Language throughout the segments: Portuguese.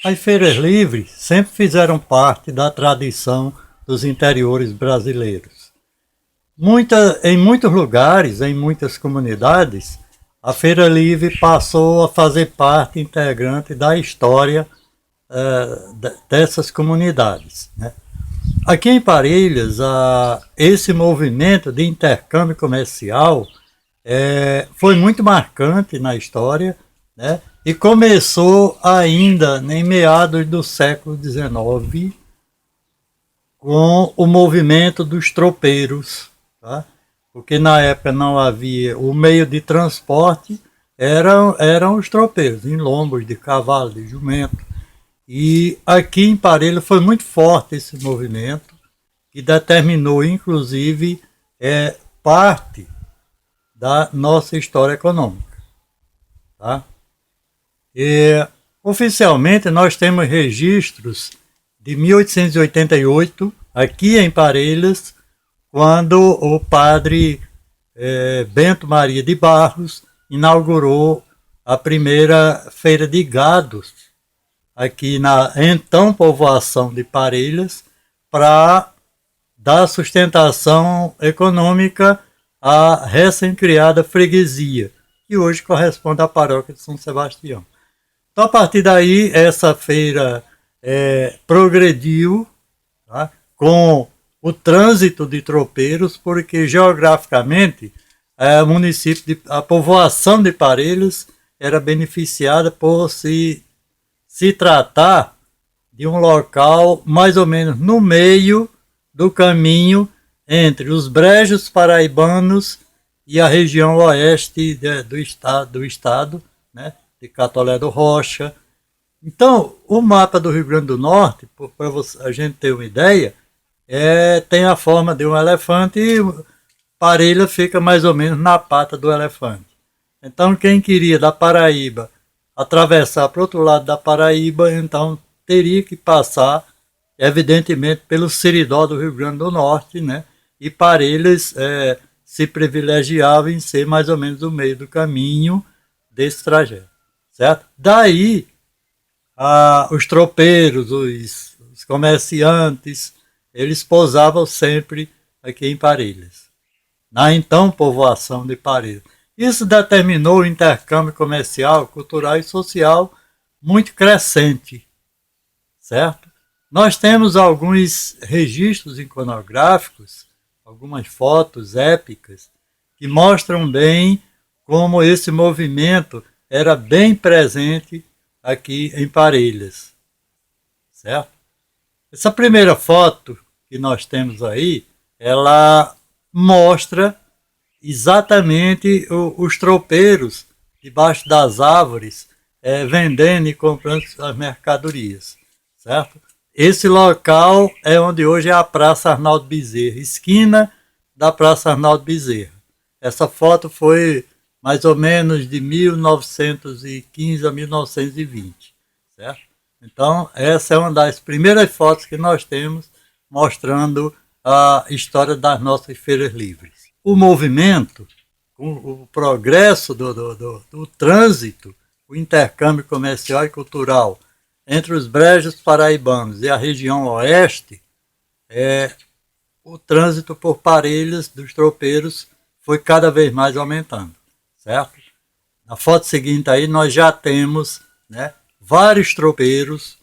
As feiras livres sempre fizeram parte da tradição dos interiores brasileiros. Em muitos lugares, em muitas comunidades, a feira livre passou a fazer parte integrante da história dessas comunidades, né? Aqui em Parelhas, esse movimento de intercâmbio comercial foi muito marcante na história, né? E começou ainda em meados do século XIX com o movimento dos tropeiros, tá? Porque na época não havia o meio de transporte, eram os tropeiros, em lombos de cavalo, de jumento. E aqui em Parelhas foi muito forte esse movimento, que determinou, inclusive, parte da nossa história econômica. Tá? E, oficialmente, nós temos registros de 1888, aqui em Parelhas, quando o padre Bento Maria de Barros inaugurou a primeira feira de gados aqui na então povoação de Parelhas, para dar sustentação econômica à recém-criada freguesia, que hoje corresponde à paróquia de São Sebastião. Então, a partir daí, essa feira progrediu, tá, com o trânsito de tropeiros, porque geograficamente a povoação de Parelhas era beneficiada por se tratar de um local mais ou menos no meio do caminho entre os brejos paraibanos e a região oeste do estado, né, de Catolé do Rocha. Então, o mapa do Rio Grande do Norte, para a gente ter uma ideia, tem a forma de um elefante e Parelhas fica mais ou menos na pata do elefante. Então, quem queria da Paraíba atravessar para o outro lado da Paraíba, então teria que passar, evidentemente, pelo Seridó do Rio Grande do Norte, né? E Parelhas se privilegiava em ser mais ou menos o meio do caminho desse trajeto, certo? Daí, os tropeiros, os comerciantes, eles pousavam sempre aqui em Parelhas, na então povoação de Parelhas. Isso determinou o intercâmbio comercial, cultural e social muito crescente, certo? Nós temos alguns registros iconográficos, algumas fotos épicas, que mostram bem como esse movimento era bem presente aqui em Parelhas, certo? Essa primeira foto que nós temos aí, ela mostra exatamente os tropeiros debaixo das árvores vendendo e comprando as mercadorias, certo? Esse local é onde hoje é a Praça Arnaldo Bezerra, esquina da Praça Arnaldo Bezerra. Essa foto foi mais ou menos de 1915 a 1920, certo? Então, essa é uma das primeiras fotos que nós temos mostrando a história das nossas feiras livres. O movimento, o progresso do trânsito, o intercâmbio comercial e cultural entre os brejos paraibanos e a região oeste, o trânsito por Parelhas dos tropeiros foi cada vez mais aumentando, certo? Na foto seguinte aí nós já temos, né, vários tropeiros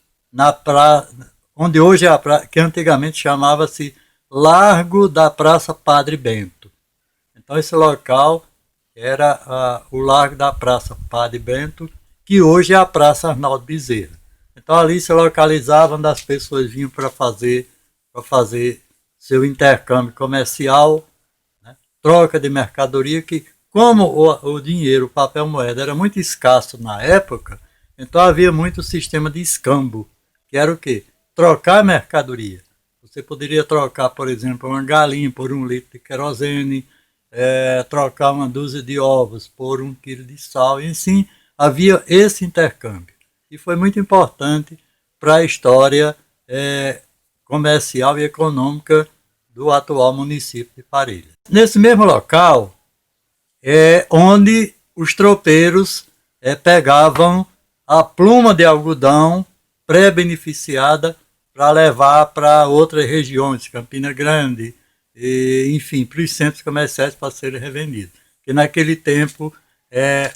onde hoje é a praça, que antigamente chamava-se Largo da Praça Padre Bento. Então esse local era o Largo da Praça Padre Bento, que hoje é a Praça Arnaldo Bezerra. Então ali se localizava onde as pessoas vinham para fazer seu intercâmbio comercial, né? Troca de mercadoria, que como o dinheiro, o papel moeda era muito escasso na época, então havia muito sistema de escambo, que era o quê? Trocar mercadoria. Você poderia trocar, por exemplo, uma galinha por 1 litro de querosene, trocar uma dúzia de ovos por 1 quilo de sal, e assim havia esse intercâmbio. E foi muito importante para a história comercial e econômica do atual município de Parelhas. Nesse mesmo local é onde os tropeiros pegavam a pluma de algodão pré-beneficiada para levar para outras regiões, Campina Grande, enfim, para os centros comerciais para serem revendidos. Porque naquele tempo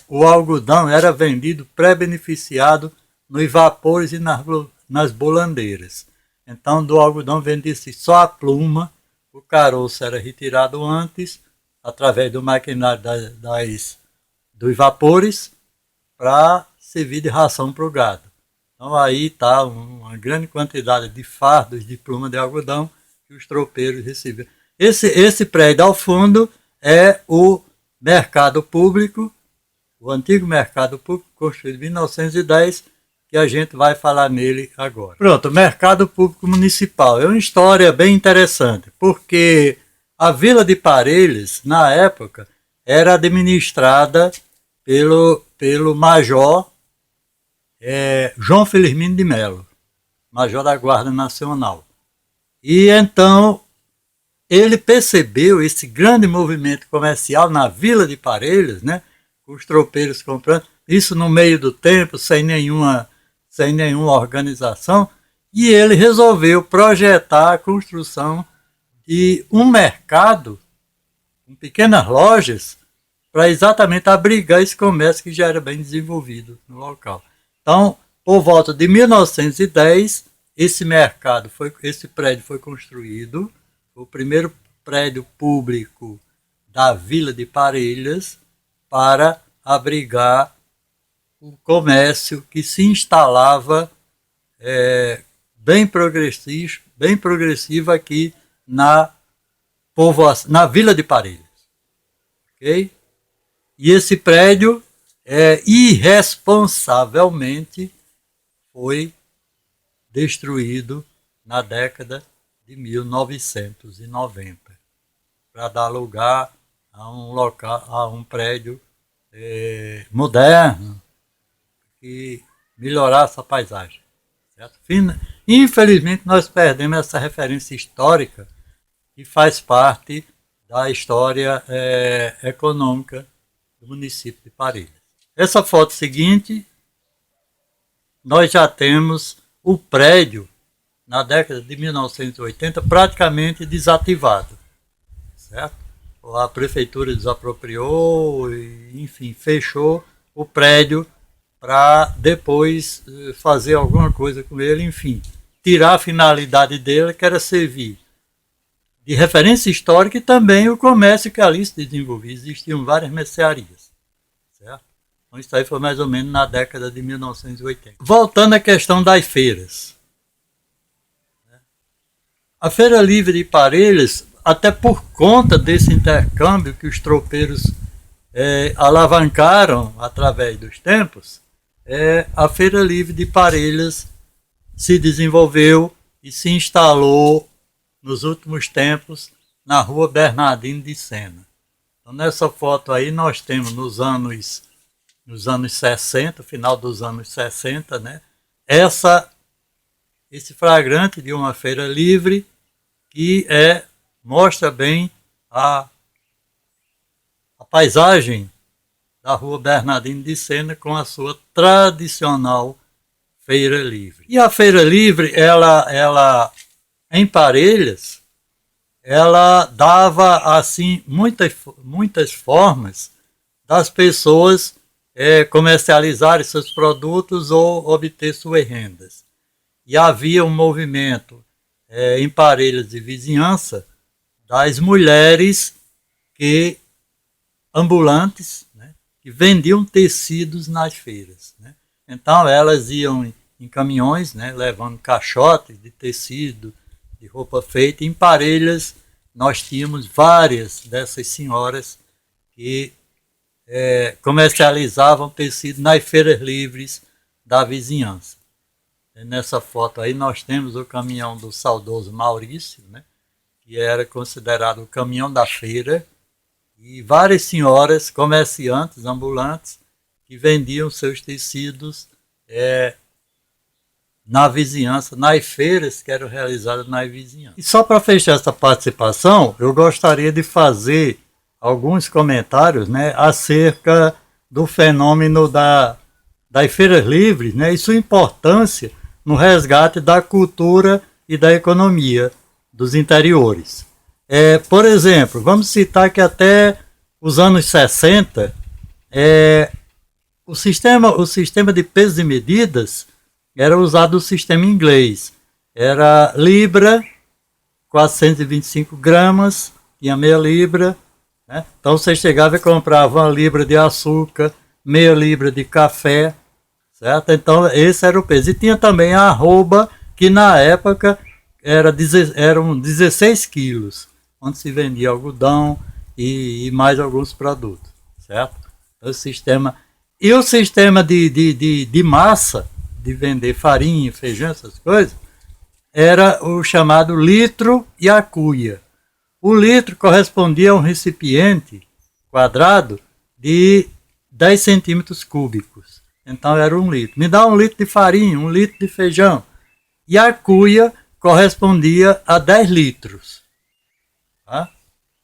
o algodão era vendido pré-beneficiado nos vapores e nas bolandeiras. Então, do algodão vendia-se só a pluma, o caroço era retirado antes, através do maquinário dos vapores, para servir de ração para o gado. Então aí está uma grande quantidade de fardos de pluma de algodão que os tropeiros recebiam. Esse prédio ao fundo é o mercado público, o antigo mercado público, construído em 1910, que a gente vai falar nele agora. Pronto, mercado público municipal. É uma história bem interessante, porque a Vila de Parelhas, na época, era administrada pelo major João Felizmino de Melo, major da Guarda Nacional. E então ele percebeu esse grande movimento comercial na Vila de Parelhas, né, com os tropeiros comprando, isso no meio do tempo, sem nenhuma organização, e ele resolveu projetar a construção de um mercado, com pequenas lojas, para exatamente abrigar esse comércio que já era bem desenvolvido no local. Então, por volta de 1910, esse prédio foi construído, o primeiro prédio público da Vila de Parelhas, para abrigar o comércio que se instalava bem progressivo aqui na Vila de Parelhas. Okay? E esse prédio irresponsavelmente foi destruído na década de 1990 para dar lugar a um prédio moderno que melhorasse a paisagem. Certo? Infelizmente nós perdemos essa referência histórica que faz parte da história econômica do município de Parelhas. Essa foto seguinte, nós já temos o prédio, na década de 1980, praticamente desativado. Certo? A prefeitura desapropriou, enfim, fechou o prédio para depois fazer alguma coisa com ele, enfim, tirar a finalidade dele, que era servir de referência histórica e também o comércio que ali se desenvolvia. Existiam várias mercearias. Certo? Então isso aí foi mais ou menos na década de 1980. Voltando à questão das feiras. A Feira Livre de Parelhas, até por conta desse intercâmbio que os tropeiros alavancaram através dos tempos, a Feira Livre de Parelhas se desenvolveu e se instalou nos últimos tempos na Rua Bernardino de Sena. Então, nessa foto aí nós temos nos anos 60, final dos anos 60, né, esse flagrante de uma feira livre que mostra bem a paisagem da Rua Bernardino de Sena com a sua tradicional feira livre. E a feira livre, ela em Parelhas, ela dava assim muitas formas das pessoas comercializarem seus produtos ou obter suas rendas. E havia um movimento em Parelhas de vizinhança das mulheres ambulantes, né, que vendiam tecidos nas feiras. Né? Então elas iam em caminhões, né, levando caixotes de tecido, de roupa feita. Em Parelhas nós tínhamos várias dessas senhoras que comercializavam tecido nas feiras livres da vizinhança. E nessa foto aí nós temos o caminhão do saudoso Maurício, né, que era considerado o caminhão da feira, e várias senhoras comerciantes ambulantes que vendiam seus tecidos na vizinhança, nas feiras que eram realizadas na vizinhança. E só para fechar essa participação, eu gostaria de fazer alguns comentários, né, acerca do fenômeno das feiras livres, né, e sua importância no resgate da cultura e da economia dos interiores. Por exemplo, vamos citar que até os anos 60, o sistema de pesos e medidas era usado o sistema inglês. Era libra, 425 gramas, tinha meia libra. Né? Então você chegava e comprava uma libra de açúcar, meia libra de café, certo? Então esse era o peso. E tinha também a arroba, que na época eram 16 quilos, onde se vendia algodão e mais alguns produtos, certo? Então, e o sistema de massa, de vender farinha, feijão, essas coisas, era o chamado litro e a cuia. O litro correspondia a um recipiente quadrado de 10 centímetros cúbicos. Então era 1 litro. Me dá 1 litro de farinha, 1 litro de feijão. E a cuia correspondia a 10 litros. Tá?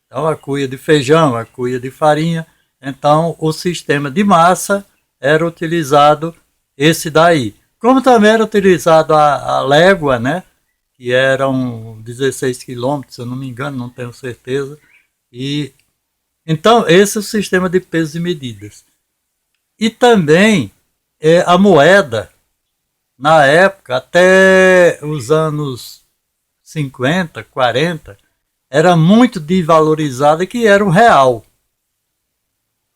Então a cuia de feijão, a cuia de farinha. Então o sistema de massa era utilizado esse daí. Como também era utilizado a légua, né? Que eram 16 quilômetros, se eu não me engano, não tenho certeza. E então esse é o sistema de pesos e medidas. E também a moeda, na época, até os anos 50, 40, era muito desvalorizada, que era o real.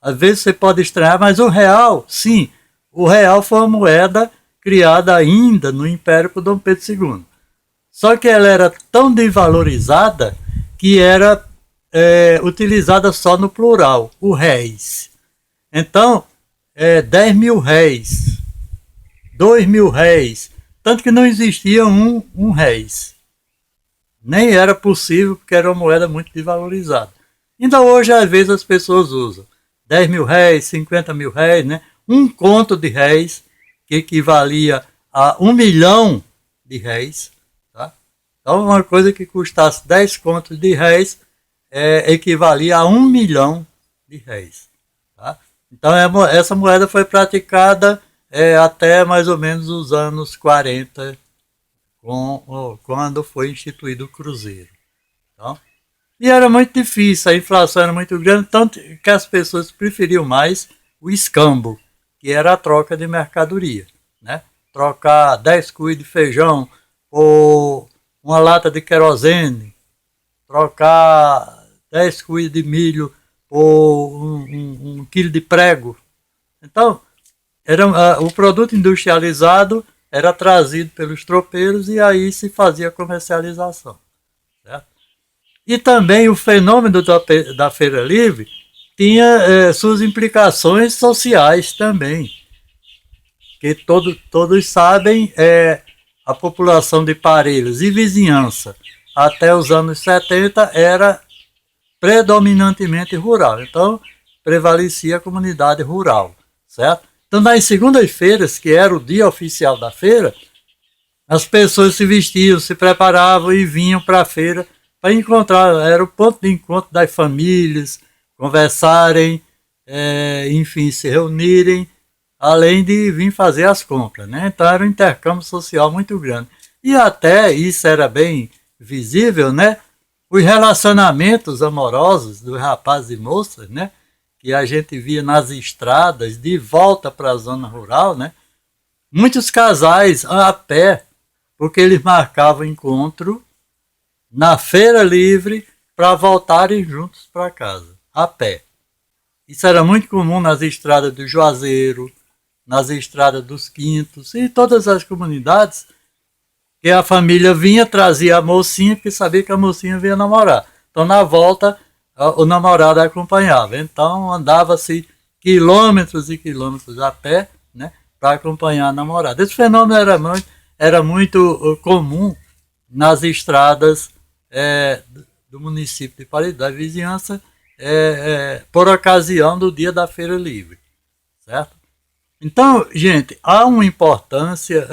Às vezes você pode estranhar, mas o real, sim, o real foi uma moeda criada ainda no Império por Dom Pedro II. Só que ela era tão desvalorizada que era utilizada só no plural, o réis. Então, 10 mil réis, 2 mil réis, tanto que não existia um réis. Nem era possível, porque era uma moeda muito desvalorizada. Então hoje, às vezes, as pessoas usam 10 mil réis, 50 mil réis, né? Um conto de réis, que equivalia a 1 milhão de réis. Tá? Então, uma coisa que custasse 10 contos de réis equivalia a 1 milhão de réis. Tá? Então, essa moeda foi praticada até mais ou menos os anos 40, quando foi instituído o cruzeiro. Então, e era muito difícil, a inflação era muito grande, tanto que as pessoas preferiam mais o escambo, que era a troca de mercadoria. Né? Trocar 10 cuias de feijão por uma lata de querosene, trocar 10 cuias de milho por um quilo de prego. Então, o produto industrializado era trazido pelos tropeiros e aí se fazia a comercialização. Certo? E também o fenômeno da Feira Livre tinha suas implicações sociais também. Que todos sabem, a população de Parelhas e vizinhança até os anos 70 era predominantemente rural. Então, prevalecia a comunidade rural. Certo? Então, nas segundas-feiras, que era o dia oficial da feira, as pessoas se vestiam, se preparavam e vinham para a feira para encontrar. Era o ponto de encontro das famílias, conversarem, enfim, se reunirem, além de vir fazer as compras. Né? Então, era um intercâmbio social muito grande. E até isso era bem visível, né? Os relacionamentos amorosos dos rapazes e moças, né? Que a gente via nas estradas de volta para a zona rural, né? Muitos casais a pé, porque eles marcavam encontro na Feira Livre para voltarem juntos para casa, a pé. Isso era muito comum nas estradas do Juazeiro, nas estradas dos Quintos e todas as comunidades, que a família vinha, trazia a mocinha, porque sabia que a mocinha vinha namorar. Então, na volta, o namorado acompanhava. Então andava-se quilômetros e quilômetros a pé, né, para acompanhar a namorada. Esse fenômeno era muito comum nas estradas do município de Parelhas, da vizinhança, por ocasião do dia da Feira Livre. Certo? Então, gente, há uma importância,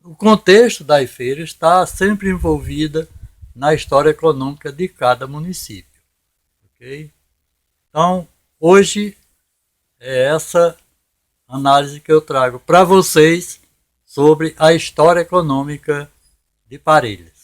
o contexto das feiras está sempre envolvida na história econômica de cada município. Okay? Então, hoje é essa análise que eu trago para vocês sobre a história econômica de Parelhas.